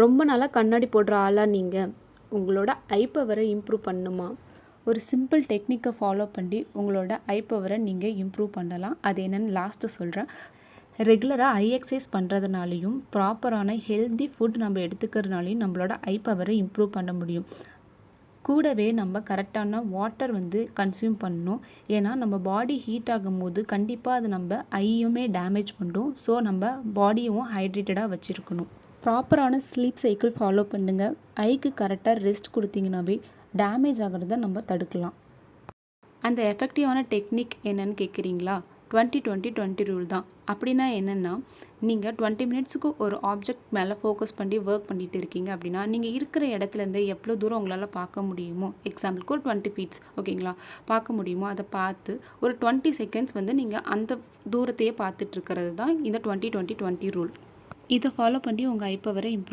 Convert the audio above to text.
ரொம்ப நாளாக கண்ணாடி போடுற ஆளா நீங்கள் உங்களோட ஐ பவரை இம்ப்ரூவ் பண்ணணுமா? ஒரு சிம்பிள் டெக்னிக்கை ஃபாலோ பண்ணி உங்களோட ஐ பவரை நீங்கள் இம்ப்ரூவ் பண்ணலாம். அது என்னென்னு லாஸ்ட்டு சொல்கிறேன். ரெகுலராக ஐ எக்ஸசைஸ் பண்ணுறதுனாலையும் ப்ராப்பரான ஹெல்தி ஃபுட் நம்ம எடுத்துக்கிறதுனாலையும் நம்மளோட ஐ பவரை இம்ப்ரூவ் பண்ண முடியும். கூடவே நம்ம கரெக்டான வாட்டர் கன்சியூம் பண்ணணும். ஏன்னா நம்ம பாடி ஹீட் ஆகும்போது கண்டிப்பாக அது நம்ம ஐயுமே டேமேஜ் பண்ணுறோம். ஸோ நம்ம பாடியும் ஹைட்ரேட்டடாக வச்சுருக்கணும். ப்ராப்பரான ஸ்லீப் சைக்கிள் ஃபாலோ பண்ணுங்கள். ஐக்கு கரெக்டாக ரெஸ்ட் கொடுத்தீங்கன்னாவே டேமேஜ் ஆகிறத நம்ம தடுக்கலாம். அந்த எஃபெக்டிவான டெக்னிக் என்னன்னு கேட்குறீங்களா? 20-20-20 ரூல் தான். அப்படின்னா என்னென்னா, நீங்கள் 20 மினிட்ஸுக்கு ஒரு ஆப்ஜெக்ட் மேலே ஃபோக்கஸ் பண்ணி ஒர்க் பண்ணிகிட்டு இருக்கீங்க அப்படின்னா, நீங்கள் இருக்கிற இடத்துலேருந்து எவ்வளோ தூரம் உங்களால் பார்க்க முடியுமோ, எக்ஸாம்பிளுக்கு ஒரு 20 ஃபீட்ஸ் ஓகேங்களா, பார்க்க முடியுமோ அதை பார்த்து ஒரு 20 செகண்ட்ஸ் நீங்கள் அந்த தூரத்தையே பார்த்துட்டு இருக்கிறது தான் இந்த 20-20-20 ரூல். இதை ஃபாலோ பண்ணி உங்கள் ஐ பவரை இம்ப்ரூவ்